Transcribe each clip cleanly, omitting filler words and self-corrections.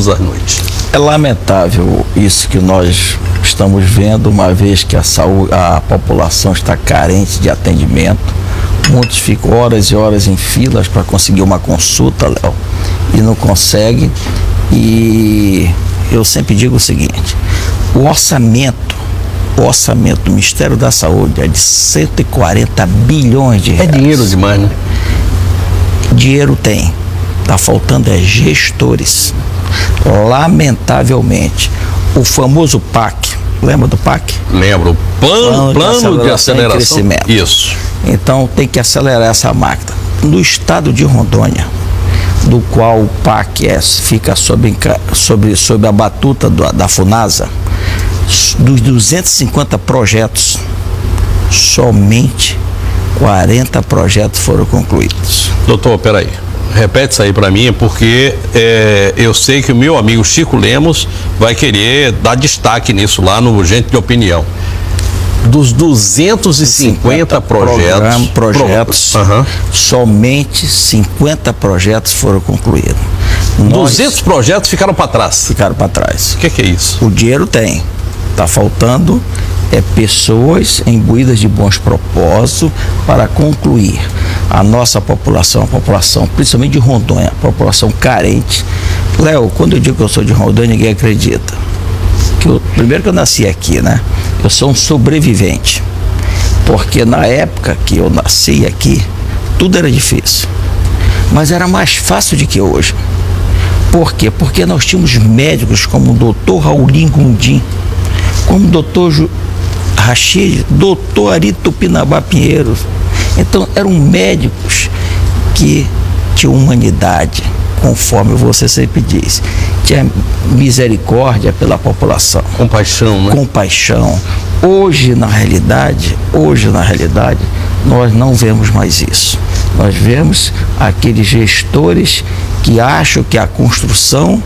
à noite. É lamentável isso que nós estamos vendo, uma vez que a população está carente de atendimento. Muitos ficam horas e horas em filas para conseguir uma consulta, Léo, e não conseguem. E eu sempre digo o seguinte: o orçamento do Ministério da Saúde é de 140 bilhões de reais. É dinheiro demais, né? Dinheiro tem, está faltando gestores. Lamentavelmente, o famoso PAC, lembra do PAC? Lembro, plano de aceleração e crescimento. Isso. Então tem que acelerar essa máquina. No estado de Rondônia, do qual o PAC fica sob a batuta da FUNASA, dos 250 projetos, somente 40 projetos foram concluídos. Doutor, peraí, repete isso aí para mim, porque eu sei que o meu amigo Chico Lemos vai querer dar destaque nisso lá no Gente de Opinião. Dos 250 projetos, somente 50 projetos foram concluídos. 200 projetos ficaram para trás. Ficaram para trás. O que é isso? O dinheiro tem. Está faltando pessoas imbuídas de bons propósitos para concluir. A nossa população, a população principalmente de Rondônia, a população carente. Léo, quando eu digo que eu sou de Rondônia, ninguém acredita. Primeiro que eu nasci aqui, né? Eu sou um sobrevivente. Porque na época que eu nasci aqui, tudo era difícil. Mas era mais fácil do que hoje. Por quê? Porque nós tínhamos médicos como o doutor Raulinho Gondim, como o doutor Rachid, doutor Ari Tupinambá Pinheiro. Então eram médicos que tinham humanidade, conforme você sempre diz, tinha misericórdia pela população. Compaixão, né? Compaixão. Hoje, na realidade, nós não vemos mais isso. Nós vemos aqueles gestores que acham que a construção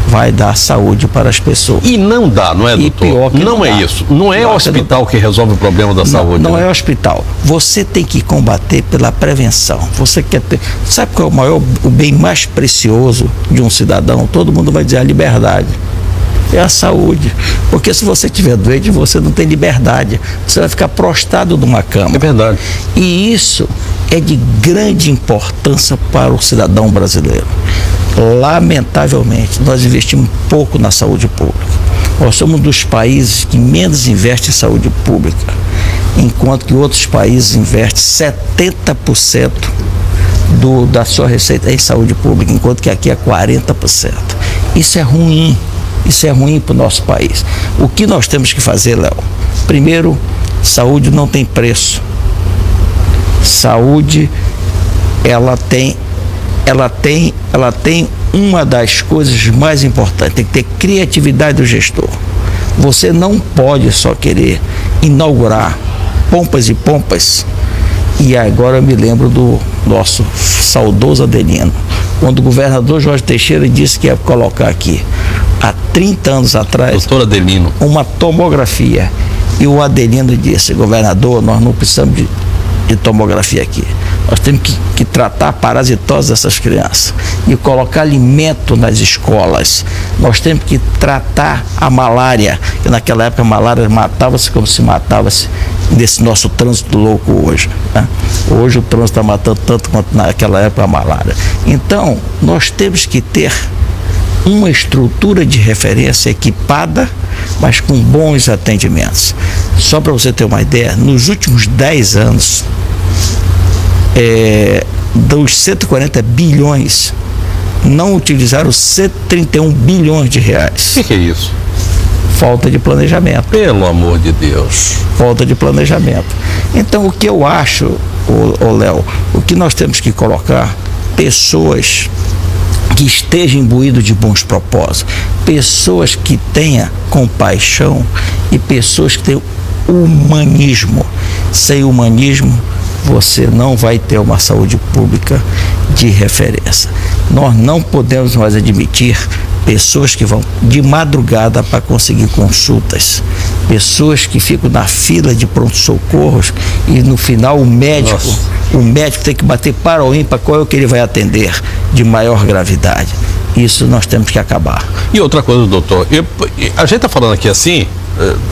vai dar saúde para as pessoas. E não dá, não é, doutor? E pior que não é dá. Isso. Não é o hospital que resolve o problema da saúde. Não né? é hospital. Você tem que combater pela prevenção. Você quer ter... Sabe qual é o bem mais precioso de um cidadão? Todo mundo vai dizer a liberdade. É a saúde. Porque se você estiver doente, você não tem liberdade. Você vai ficar prostrado numa cama. É verdade. E isso é de grande importância para o cidadão brasileiro. Lamentavelmente, nós investimos pouco na saúde pública. Nós somos um dos países que menos investe em saúde pública, enquanto que outros países investem 70% da sua receita em saúde pública, enquanto que aqui é 40%. Isso é ruim. Isso é ruim para o nosso país. O que nós temos que fazer, Léo? Primeiro, saúde não tem preço. Saúde, ela tem uma das coisas mais importantes, tem que ter criatividade do gestor. Você não pode só querer inaugurar pompas e pompas. E agora eu me lembro do nosso saudoso Adelino, quando o governador Jorge Teixeira disse que ia colocar aqui, há 30 anos atrás, doutor Adelino, uma tomografia. E o Adelino disse: governador, nós não precisamos de tomografia aqui. Nós temos que tratar a parasitose dessas crianças e colocar alimento nas escolas. Nós temos que tratar a malária, que naquela época a malária matava-se como se matava-se nesse nosso trânsito louco hoje, né? Hoje o trânsito está matando tanto quanto naquela época a malária. Então, nós temos que ter uma estrutura de referência equipada, mas com bons atendimentos. Só para você ter uma ideia, nos últimos 10 anos, dos 140 bilhões, não utilizaram 131 bilhões de reais. O que é isso? Falta de planejamento. Pelo amor de Deus. Falta de planejamento. Então, o que eu acho, Léo, o que nós temos que colocar, pessoas que estejam imbuídos de bons propósitos, pessoas que tenham compaixão e pessoas que tenham humanismo. Sem humanismo, você não vai ter uma saúde pública de referência. Nós não podemos mais admitir pessoas que vão de madrugada para conseguir consultas, pessoas que ficam na fila de pronto-socorros e no final o médico tem que bater para o ímpar qual é o que ele vai atender de maior gravidade. Isso nós temos que acabar. E outra coisa, doutor, a gente está falando aqui assim,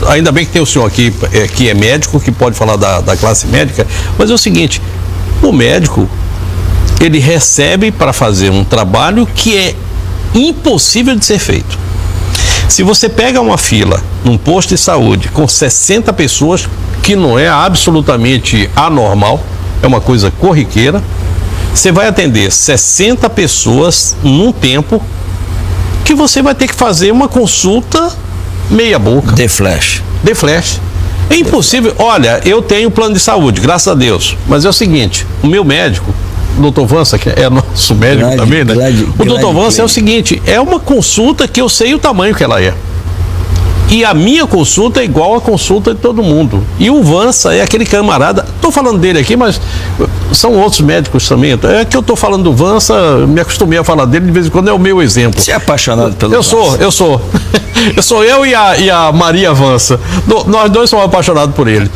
ainda bem que tem o senhor aqui que é médico, que pode falar da classe médica, mas é o seguinte, o médico, ele recebe para fazer um trabalho que é impossível de ser feito. Se você pega uma fila num posto de saúde com 60 pessoas, que não é absolutamente anormal, é uma coisa corriqueira, você vai atender 60 pessoas num tempo que você vai ter que fazer uma consulta meia boca. De flash. É impossível. Olha, eu tenho plano de saúde, graças a Deus, mas é o seguinte, o meu médico, o doutor Vança, que é nosso médico também, né? O doutor Vança é o seguinte, é uma consulta que eu sei o tamanho que ela é. E a minha consulta é igual a consulta de todo mundo. E o Vança é aquele camarada, estou falando dele aqui, mas são outros médicos também. É que eu estou falando do Vança, me acostumei a falar dele, de vez em quando é o meu exemplo. Você é apaixonado pelo Vança? Eu sou. Eu e a Maria Vança. Nós dois somos apaixonados por ele.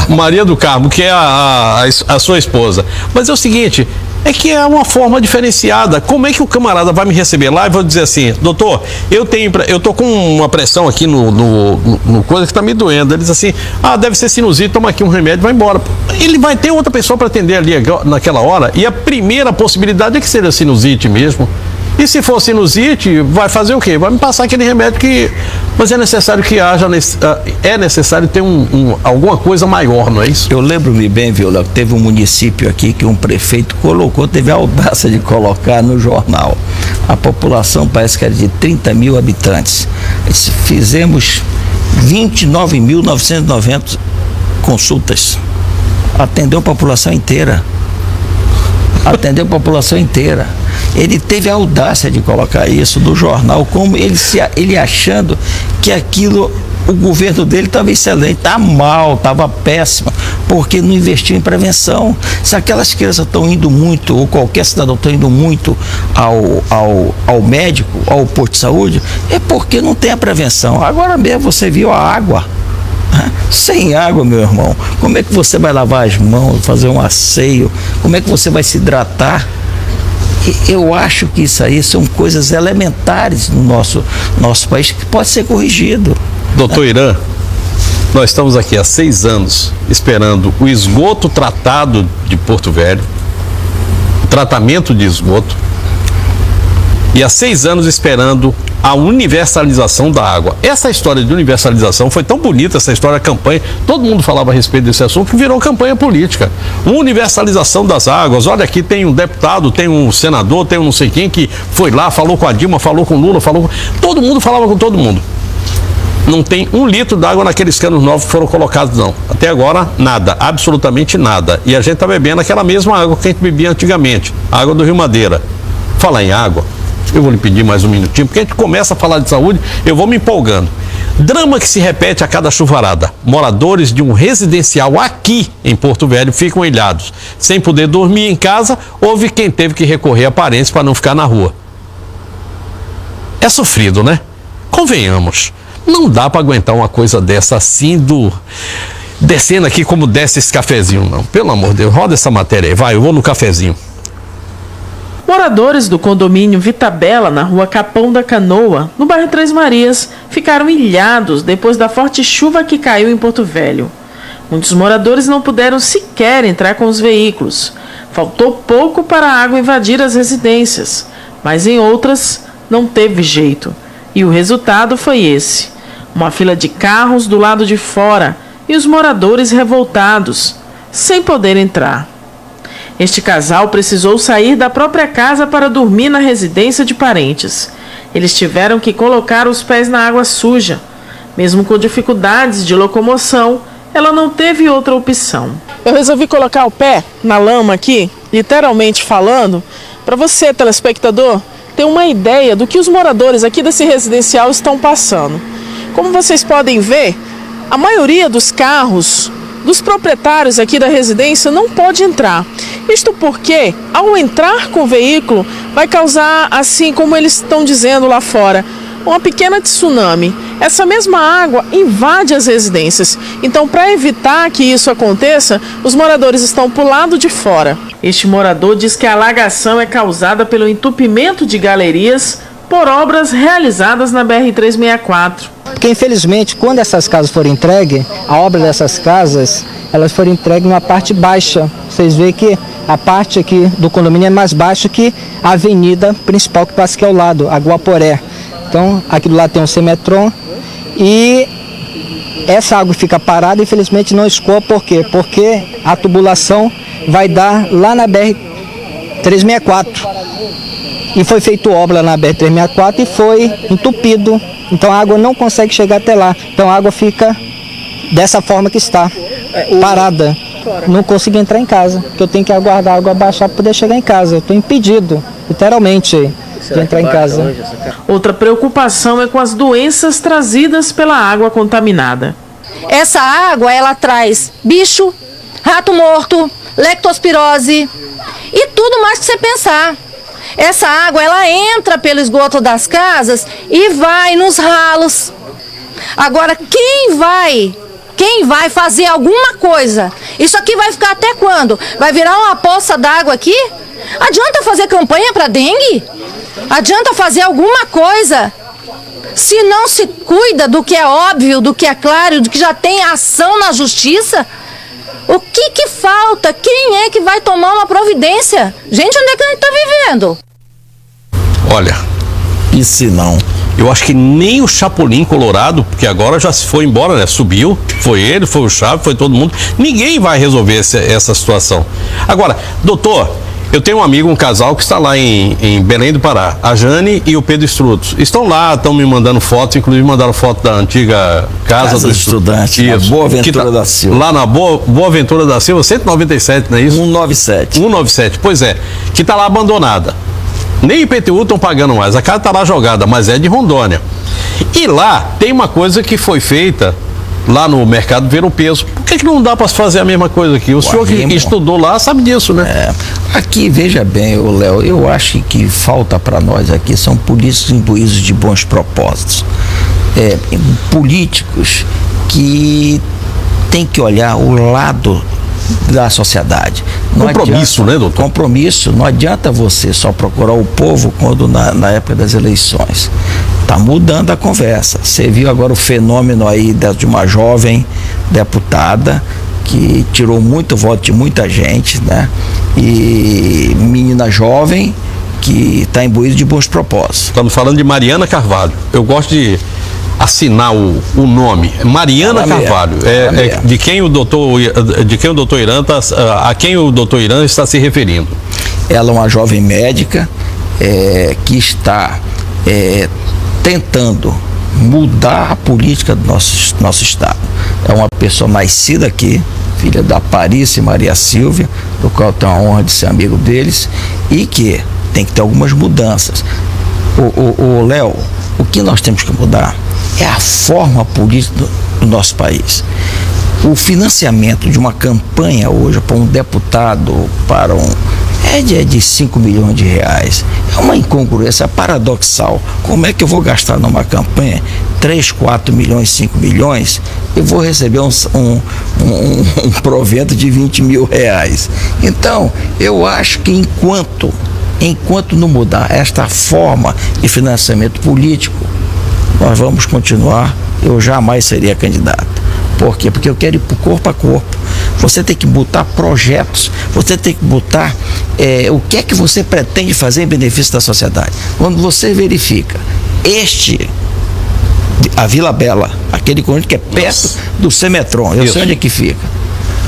Maria do Carmo, que é a sua esposa. Mas é o seguinte, é que é uma forma diferenciada. Como é que o camarada vai me receber lá e vai dizer assim, doutor, eu tô com uma pressão aqui no coisa que tá me doendo. Ele diz assim, deve ser sinusite, toma aqui um remédio, vai embora. Ele vai ter outra pessoa para atender ali naquela hora, e a primeira possibilidade é que seja sinusite mesmo. E se for sinusite, vai fazer o quê? Vai me passar aquele remédio que... Mas é necessário que haja... É necessário ter alguma coisa maior, não é isso? Eu lembro-me bem, Viola, teve um município aqui que um prefeito teve a audácia de colocar no jornal. A população parece que era de 30 mil habitantes. Fizemos 29.990 consultas. Atendeu a população inteira. Ele teve a audácia de colocar isso no jornal, como ele achando que aquilo, o governo dele estava excelente, estava péssimo, porque não investiu em prevenção. Se aquelas crianças estão indo muito, ou qualquer cidadão está indo muito ao médico, ao posto de saúde, é porque não tem a prevenção. Agora mesmo você viu a água. Sem água, meu irmão, como é que você vai lavar as mãos, fazer um asseio? Como é que você vai se hidratar? Eu acho que isso aí são coisas elementares no nosso país que pode ser corrigido. Doutor Irã, nós estamos aqui há 6 anos esperando o esgoto tratado de Porto Velho, o tratamento de esgoto, e há 6 anos esperando a universalização da água. Essa história de universalização foi tão bonita, essa história, a campanha, todo mundo falava a respeito desse assunto, que virou campanha política. Universalização das águas. Olha, aqui tem um deputado, tem um senador, tem um não sei quem que foi lá, falou com a Dilma, falou com o Lula, todo mundo falava com todo mundo. Não tem 1 litro d'água naqueles canos novos que foram colocados, não. Até agora, nada, absolutamente nada. E a gente está bebendo aquela mesma água que a gente bebia antigamente, a água do Rio Madeira. Falar em água, eu vou lhe pedir mais um minutinho, porque a gente começa a falar de saúde, eu vou me empolgando. Drama que se repete a cada chuvarada. Moradores de um residencial aqui em Porto Velho ficam ilhados. Sem poder dormir em casa, houve quem teve que recorrer a parentes para não ficar na rua. É sofrido, né? Convenhamos. Não dá para aguentar uma coisa dessa assim, descendo aqui como desce esse cafezinho, não. Pelo amor de Deus, roda essa matéria aí, vai, eu vou no cafezinho. Moradores do condomínio Vitabella, na rua Capão da Canoa, no bairro Três Marias, ficaram ilhados depois da forte chuva que caiu em Porto Velho. Muitos moradores não puderam sequer entrar com os veículos. Faltou pouco para a água invadir as residências, mas em outras não teve jeito. E o resultado foi esse: uma fila de carros do lado de fora e os moradores revoltados, sem poder entrar. Este casal precisou sair da própria casa para dormir na residência de parentes. Eles tiveram que colocar os pés na água suja. Mesmo com dificuldades de locomoção, ela não teve outra opção. Eu resolvi colocar o pé na lama aqui, literalmente falando, para você, telespectador, ter uma ideia do que os moradores aqui desse residencial estão passando. Como vocês podem ver, a maioria dos carros dos proprietários aqui da residência não pode entrar. Isto porque, ao entrar com o veículo, vai causar, assim como eles estão dizendo lá fora, uma pequena tsunami. essa mesma água invade as residências. Então, para evitar que isso aconteça, os moradores estão pro lado de fora. Este morador diz que a alagação é causada pelo entupimento de galerias por obras realizadas na BR-364. Porque, infelizmente, quando essas casas forem entregues, a obra dessas casas, elas foram entregues numa parte baixa. Vocês veem que a parte aqui do condomínio é mais baixa que a avenida principal que passa aqui ao lado, a Guaporé. Então, aqui do lado tem um Semetron e essa água fica parada e, infelizmente, não escoa. Por quê? Porque a tubulação vai dar lá na BR-364. E foi feita obra na BR-364 e foi entupido. Então a água não consegue chegar até lá. Então a água fica dessa forma que está, parada. Não consigo entrar em casa, porque eu tenho que aguardar a água baixar para poder chegar em casa. Eu estou impedido, literalmente, de entrar em casa. Outra preocupação é com as doenças trazidas pela água contaminada. Essa água, ela traz bicho, rato morto, leptospirose e tudo mais que você pensar. Essa água, ela entra pelo esgoto das casas e vai nos ralos. Agora, quem vai fazer alguma coisa? Isso aqui vai ficar até quando? Vai virar uma poça d'água aqui? Adianta fazer campanha para dengue? Adianta fazer alguma coisa? Se não se cuida do que é óbvio, do que é claro, do que já tem ação na justiça, o que falta? Quem é que vai tomar uma providência? Gente, onde é que a gente está vivendo? Olha, E se não? eu acho que nem o Chapolin Colorado, porque agora já se foi embora, né? Subiu, foi ele, foi o Chaves, foi todo mundo. Ninguém vai resolver essa situação. Agora, doutor, eu tenho um amigo, um casal que está lá em Belém do Pará, a Jane e o Pedro Strutos. Estão lá, estão me mandando fotos, inclusive mandaram foto da antiga casa do estudante, na Boa Ventura da Silva. Lá na Boa Ventura da Silva, 197, não é isso? 197. 197, pois é, que está lá abandonada. Nem IPTU estão pagando mais, a casa está lá jogada, mas é de Rondônia. E lá tem uma coisa que foi feita lá no mercado Ver o Peso. Por que não dá para fazer a mesma coisa aqui? O senhor que estudou lá sabe disso, né? Aqui, veja bem, Léo, eu acho que falta para nós aqui são políticos imbuídos de bons propósitos. Políticos que têm que olhar o lado da sociedade. Compromisso, né, doutor? Compromisso. Não adianta você só procurar o povo quando na época das eleições. Está mudando a conversa. Você viu agora o fenômeno aí de uma jovem deputada que tirou muito voto de muita gente, né? E menina jovem que está imbuída de bons propósitos. Estamos falando de Mariana Carvalho. Eu gosto de assinar o nome. Mariana Carvalho. De quem o doutor Irã a quem o doutor Irã está se referindo? Ela é uma jovem médica que está tentando mudar a política do nosso estado. É uma pessoa nascida aqui, filha da Paris e Maria Silvia, do qual eu tenho a honra de ser amigo deles, e que tem que ter algumas mudanças. O Léo, o que nós temos que mudar é a forma política do nosso país. O financiamento de uma campanha hoje para um deputado, para de 5 milhões de reais. É uma incongruência paradoxal. Como é que eu vou gastar numa campanha 3, 4 milhões, 5 milhões e vou receber um provento de 20 mil reais? Então, eu acho que enquanto não mudar esta forma de financiamento político, nós vamos continuar. Eu jamais seria candidato. Por quê? Porque eu quero ir para o corpo a corpo. Você tem que botar projetos, você tem que botar o que é que você pretende fazer em benefício da sociedade. Quando você verifica a Vila Bela, aquele conjunto que é perto do Semetron, eu sei onde é que fica,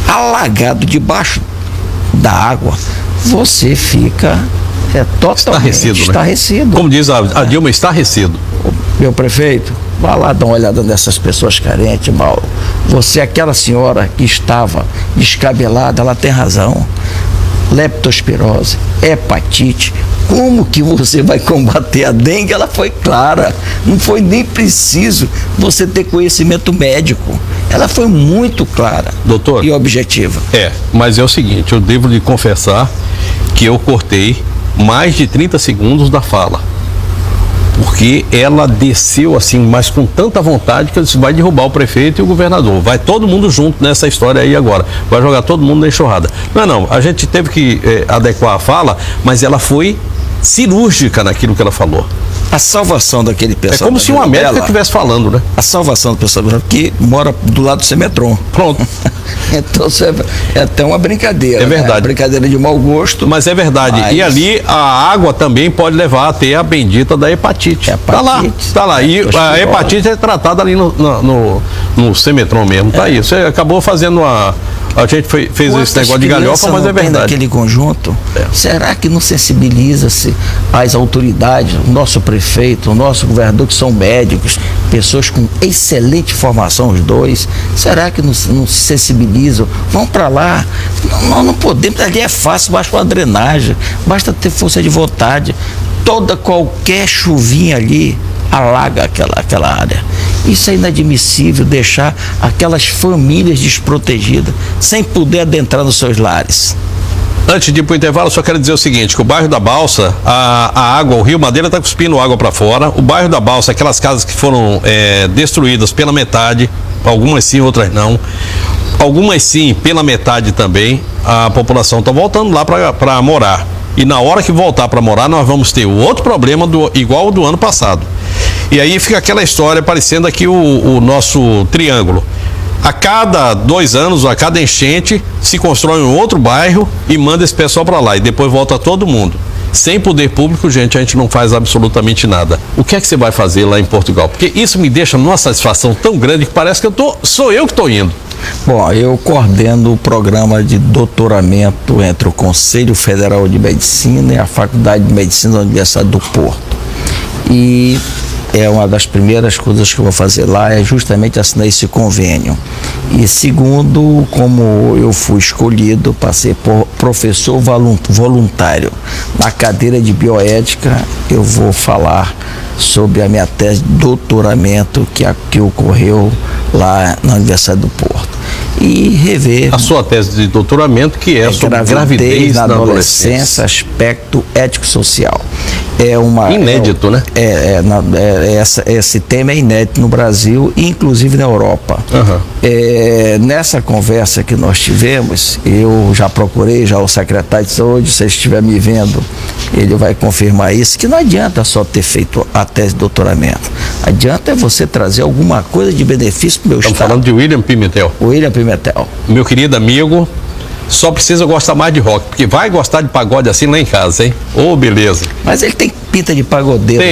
alagado debaixo da água, você fica totalmente estarrecido. Como diz a Dilma, estarrecido. Meu prefeito, vá lá dar uma olhada nessas pessoas carentes, Mauro. Você, aquela senhora que estava descabelada, ela tem razão. Leptospirose, hepatite. Como que você vai combater a dengue? Ela foi clara. Não foi nem preciso você ter conhecimento médico. Ela foi muito clara, doutor, e objetiva. Mas é o seguinte, eu devo lhe confessar que eu cortei mais de 30 segundos da fala. porque ela desceu assim, mas com tanta vontade que ela disse, vai derrubar o prefeito e o governador. Vai todo mundo junto nessa história aí agora. Vai jogar todo mundo na enxurrada. Não, a gente teve que adequar a fala, mas ela foi cirúrgica naquilo que ela falou. A salvação daquele pessoal. É como se uma médica estivesse falando, né? A salvação do pessoal que mora do lado do Semetron. Pronto. Então é até uma brincadeira. É verdade. Né? Brincadeira de mau gosto. Mas é verdade. Mas... E ali a água também pode levar a ter a bendita da hepatite. Tá lá. E a hepatite é tratada ali no Semetron mesmo. Tá aí. Você acabou fazendo a gente fez esse negócio de galhofa, mas é verdade. Naquele conjunto, será que não sensibiliza-se as autoridades, o nosso prefeito, o nosso governador, que são médicos, pessoas com excelente formação, os dois, será que não se sensibilizam? Vão para lá, nós não podemos, ali é fácil, basta uma drenagem, basta ter força de vontade, qualquer chuvinha ali alaga aquela área. Isso é inadmissível, deixar aquelas famílias desprotegidas, sem poder adentrar nos seus lares. Antes de ir para o intervalo, só quero dizer o seguinte, que o bairro da Balsa, a água, o Rio Madeira está cuspindo água para fora. O bairro da Balsa, aquelas casas que foram destruídas pela metade, algumas sim, outras não. Algumas sim, pela metade também, a população está voltando lá para morar. E na hora que voltar para morar, nós vamos ter o outro problema igual ao do ano passado. E aí fica aquela história parecendo aqui o nosso triângulo. A cada 2 anos, a cada enchente, se constrói um outro bairro e manda esse pessoal para lá. E depois volta todo mundo. Sem poder público, gente, a gente não faz absolutamente nada. O que é que você vai fazer lá em Portugal? Porque isso me deixa numa satisfação tão grande que parece que sou eu que estou indo. Bom, eu coordeno o programa de doutoramento entre o Conselho Federal de Medicina e a Faculdade de Medicina da Universidade do Porto. E uma das primeiras coisas que eu vou fazer lá é justamente assinar esse convênio. E segundo, como eu fui escolhido para ser professor voluntário na cadeira de bioética, eu vou falar sobre a minha tese de doutoramento que ocorreu lá na Universidade do Porto. E rever a sua tese de doutoramento, que é sobre gravidez na adolescência, aspecto ético-social. Inédito, né? Esse tema é inédito no Brasil e inclusive na Europa. Uhum. Nessa conversa que nós tivemos, eu já procurei o secretário de saúde, se ele estiver me vendo, ele vai confirmar isso, que não adianta só ter feito a tese de doutoramento. Adianta você trazer alguma coisa de benefício para o meu estado. Estamos falando de William Pimentel. William Pimentel. Meu querido amigo, só precisa gostar mais de rock, porque vai gostar de pagode assim lá em casa, hein? Ô, beleza. Mas ele tem pinta de pagodeiro.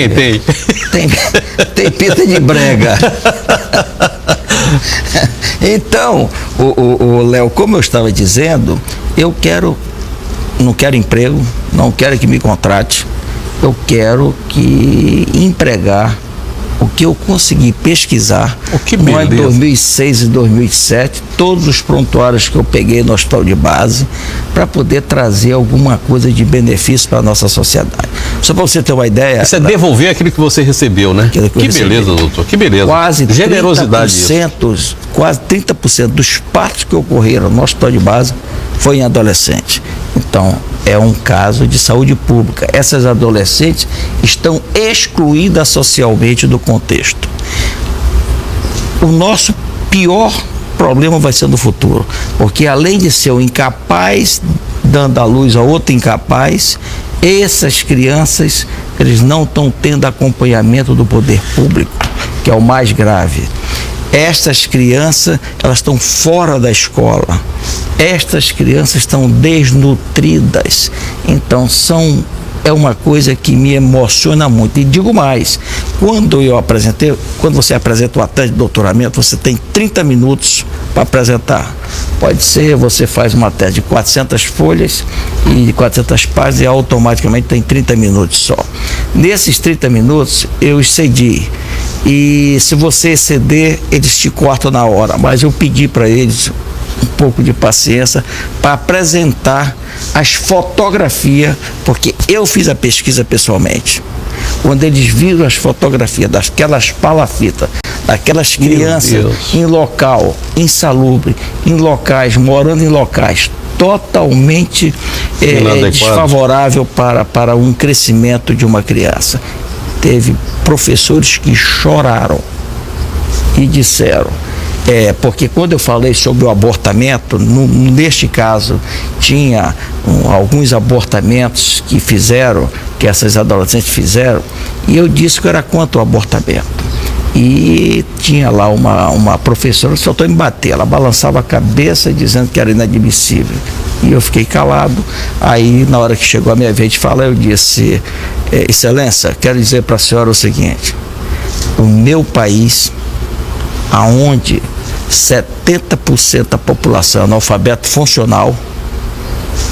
Tem pinta de brega. Então, Léo, como eu estava dizendo, não quero emprego, não quero que me contrate, eu quero que empregar o que eu consegui pesquisar no ano 2006 e 2007, todos os prontuários que eu peguei no hospital de base, para poder trazer alguma coisa de benefício para a nossa sociedade. Só para você ter uma ideia... Isso é devolver aquilo que você recebeu, né? Que beleza, doutor, que beleza. Quase generosidade 30%, quase 30% dos partos que ocorreram no hospital de base foi em adolescente. Então, é um caso de saúde pública. Essas adolescentes estão excluídas socialmente do contexto. O nosso pior problema vai ser no futuro, porque além de ser um incapaz dando à luz a outro incapaz, essas crianças, eles não estão tendo acompanhamento do poder público, que é o mais grave. Estas crianças, elas estão fora da escola. Estas crianças estão desnutridas. Então, é uma coisa que me emociona muito. E digo mais, quando você apresenta uma tese de doutoramento, você tem 30 minutos para apresentar. Pode ser, você faz uma tese de 400 folhas e de 400 páginas e automaticamente tem 30 minutos só. Nesses 30 minutos, eu excedi. E se você exceder, eles te cortam na hora. Mas eu pedi para eles um pouco de paciência para apresentar as fotografias, porque eu fiz a pesquisa pessoalmente. Quando eles viram as fotografias daquelas palafitas, daquelas crianças em local insalubre, morando em locais totalmente desfavorável para um crescimento de uma criança. teve professores que choraram e disseram, porque quando eu falei sobre o abortamento, neste caso tinha alguns abortamentos que essas adolescentes fizeram, e eu disse que eu era contra o abortamento. E tinha lá uma professora que soltou me bater, ela balançava a cabeça dizendo que era inadmissível. E eu fiquei calado. Aí, na hora que chegou a minha vez de falar, eu disse, Excelência, quero dizer para a senhora o seguinte: o meu país, aonde 70% da população é analfabeto funcional,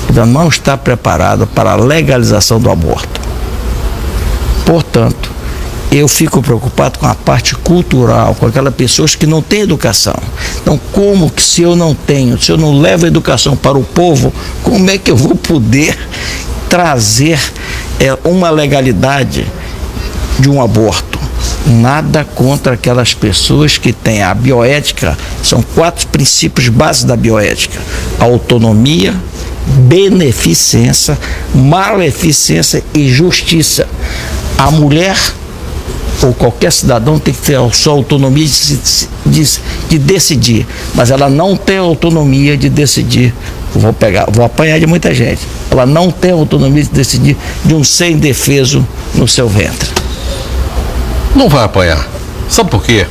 ainda não está preparado para a legalização do aborto. Portanto, eu fico preocupado com a parte cultural, com aquelas pessoas que não têm educação. Então, como que se eu não levo a educação para o povo, como é que eu vou poder trazer uma legalidade de um aborto? Nada contra aquelas pessoas que têm a bioética. São 4 princípios básicos da bioética: autonomia, beneficência, maleficência e justiça. A mulher ou qualquer cidadão tem que ter a sua autonomia de decidir, mas ela não tem autonomia de decidir. Vou apanhar de muita gente. Ela não tem autonomia de decidir de um ser indefeso no seu ventre. Não vai apanhar. Sabe por quê?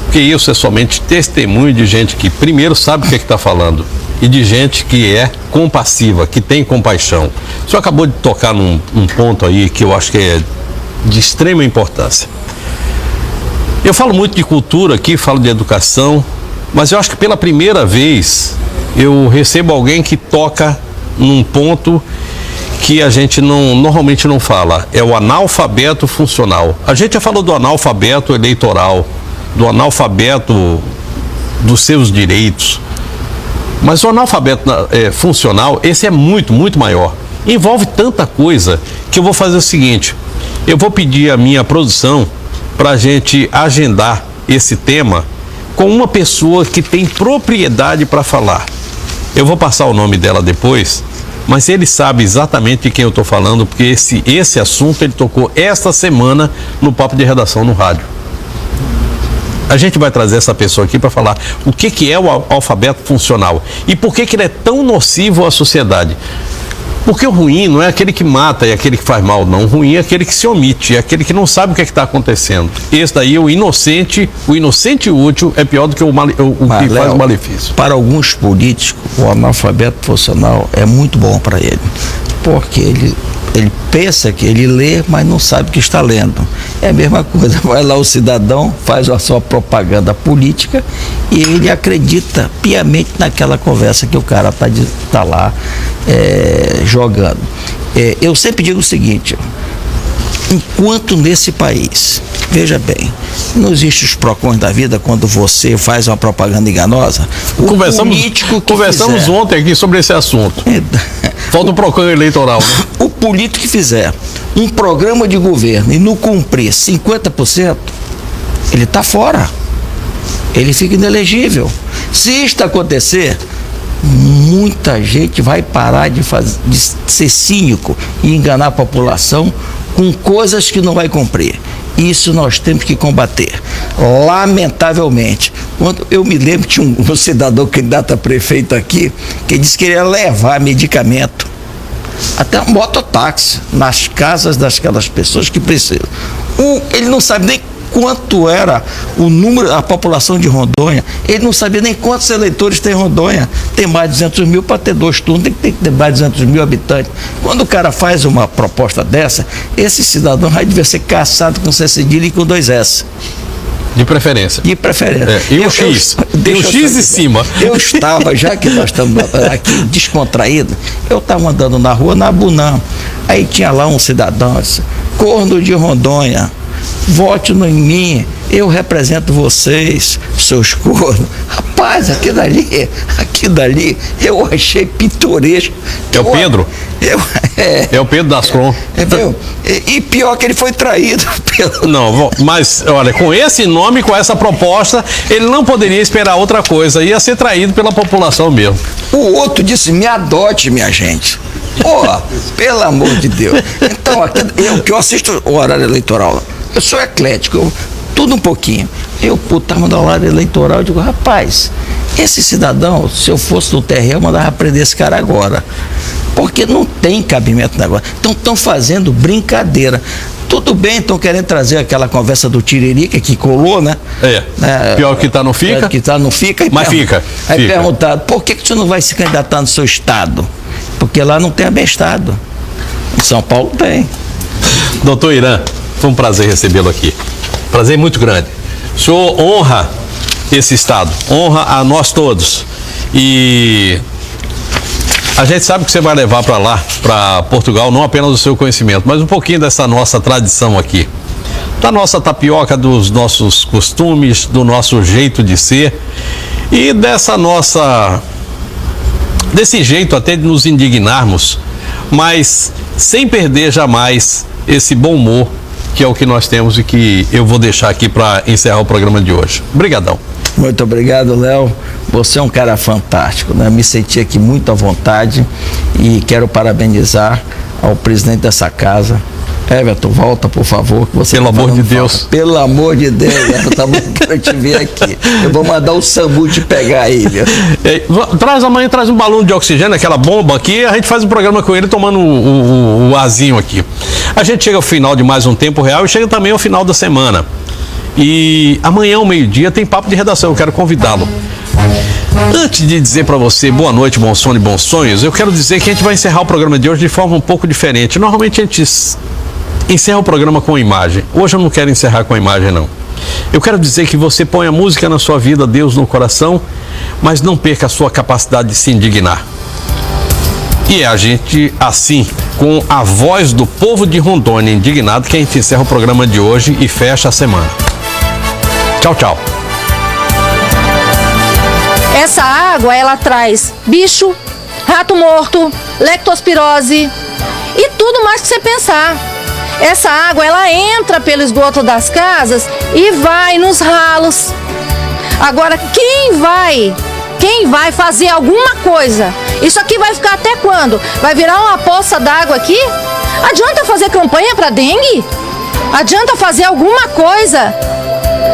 Porque isso é somente testemunho de gente que primeiro sabe o que está falando e de gente que é compassiva, que tem compaixão. O senhor acabou de tocar num ponto aí que eu acho que é de extrema importância. Eu falo muito de cultura aqui, falo de educação, mas eu acho que pela primeira vez eu recebo alguém que toca num ponto que a gente normalmente não fala, é o analfabeto funcional. A gente já falou do analfabeto eleitoral, do analfabeto dos seus direitos, mas o analfabeto funcional, esse é muito, muito maior. Envolve tanta coisa que eu vou fazer o seguinte: eu vou pedir a minha produção para a gente agendar esse tema com uma pessoa que tem propriedade para falar. Eu vou passar o nome dela depois, mas ele sabe exatamente de quem eu estou falando, porque esse assunto ele tocou esta semana no Papo de Redação no rádio. A gente vai trazer essa pessoa aqui para falar o que é o alfabeto funcional e por que ele é tão nocivo à sociedade. Porque o ruim não é aquele que mata e aquele que faz mal, não. O ruim é aquele que se omite, é aquele que não sabe o que está acontecendo. Esse daí é o inocente útil é pior do que o que faz o malefício. Para alguns políticos, o analfabeto funcional é muito bom para ele, porque ele pensa que ele lê, mas não sabe o que está lendo. É a mesma coisa, vai lá o cidadão, faz a sua propaganda política e ele acredita piamente naquela conversa que o cara tá lá jogando. Eu sempre digo o seguinte: enquanto nesse país, veja bem, não existe os PROCONs da vida quando você faz uma propaganda enganosa. Conversamos ontem aqui sobre esse assunto. Falta o PROCON eleitoral, né? O político que fizer um programa de governo e não cumprir 50%, ele está fora. Ele fica inelegível. Se isto acontecer, muita gente vai parar de ser cínico e enganar a população com coisas que não vai cumprir. Isso nós temos que combater. Lamentavelmente, quando eu me lembro que tinha um cidadão candidato a prefeito aqui que disse que ia levar medicamento, até um mototáxi, nas casas daquelas pessoas que precisam. Ele não sabe nem quanto era o número, a população de Rondônia. Ele não sabia nem quantos eleitores tem Rondônia. Tem mais de 200 mil para ter 2 turnos, tem que ter mais de 200 mil habitantes. Quando o cara faz uma proposta dessa, esse cidadão vai dever ser caçado com C cedilha e com 2 S. De preferência. De preferência. E o X. Tem o X em cima. Eu estava, já que nós estamos aqui descontraídos, eu estava andando na rua, na Abunã. Aí tinha lá um cidadão, disse: corno de Rondônia, vote em mim, eu represento vocês, seus cornos. Rapaz, aquilo dali, eu achei pitoresco. É o Pedro? É o Pedro Dascron. E pior que ele foi traído pelo... Não, mas olha, com esse nome, com essa proposta, ele não poderia esperar outra coisa, ia ser traído pela população mesmo. O outro disse: me adote, minha gente. Pô, pelo amor de Deus. Então, aqui, eu assisto o horário eleitoral Eu sou eclético, tudo um pouquinho. Eu, estava na hora eleitoral, eu digo, rapaz, esse cidadão, se eu fosse do TRE, eu mandava prender esse cara agora. Porque não tem cabimento no negócio. Então estão fazendo brincadeira. Tudo bem, estão querendo trazer aquela conversa do Tiririca que colou, né? Pior que tá não fica. Pior que tá não fica. Mas fica. Aí perguntaram, por que você não vai se candidatar no seu estado? Porque lá não tem abestado. Em São Paulo tem. Doutor Irã, foi um prazer recebê-lo aqui. Prazer muito grande. O senhor honra esse estado, honra a nós todos. E a gente sabe que você vai levar para lá, para Portugal, não apenas o seu conhecimento, mas um pouquinho dessa nossa tradição aqui. Da nossa tapioca, dos nossos costumes, do nosso jeito de ser e desse jeito até de nos indignarmos, mas sem perder jamais esse bom humor que é o que nós temos e que eu vou deixar aqui para encerrar o programa de hoje. Obrigadão. Muito obrigado, Léo. Você é um cara fantástico, né? Me senti aqui muito à vontade e quero parabenizar ao presidente dessa casa. Everton, volta, por favor. Que você Pelo amor de Deus. Falta. Pelo amor de Deus, Everton, quero te ver aqui. Eu vou mandar o SAMU te pegar aí, viu? Amanhã traz um balão de oxigênio, aquela bomba aqui, a gente faz um programa com ele tomando o azinho aqui. A gente chega ao final de mais um Tempo Real e chega também ao final da semana. E amanhã ao meio-dia tem papo de redação, eu quero convidá-lo. Antes de dizer para você boa noite, bom sono e bons sonhos, eu quero dizer que a gente vai encerrar o programa de hoje de forma um pouco diferente. Normalmente a gente encerra o programa com imagem. Hoje eu não quero encerrar com imagem, não. Eu quero dizer que você põe a música na sua vida, Deus no coração, mas não perca a sua capacidade de se indignar. E é a gente, assim, com a voz do povo de Rondônia indignado, que a gente encerra o programa de hoje e fecha a semana. Tchau, tchau. Essa água, ela traz bicho, rato morto, lectospirose e tudo mais que você pensar. Essa água, ela entra pelo esgoto das casas e vai nos ralos. Agora, quem vai fazer alguma coisa? Isso aqui vai ficar até quando? Vai virar uma poça d'água aqui? Adianta fazer campanha para dengue? Adianta fazer alguma coisa?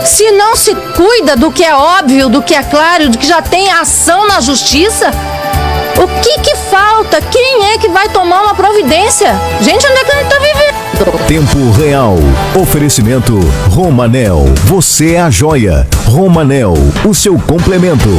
Se não se cuida do que é óbvio, do que é claro, do que já tem ação na justiça, o que falta? Quem é que vai tomar uma providência? Gente, onde é que a gente tá vivendo? Tempo Real. Oferecimento Romanel. Você é a joia. Romanel, o seu complemento.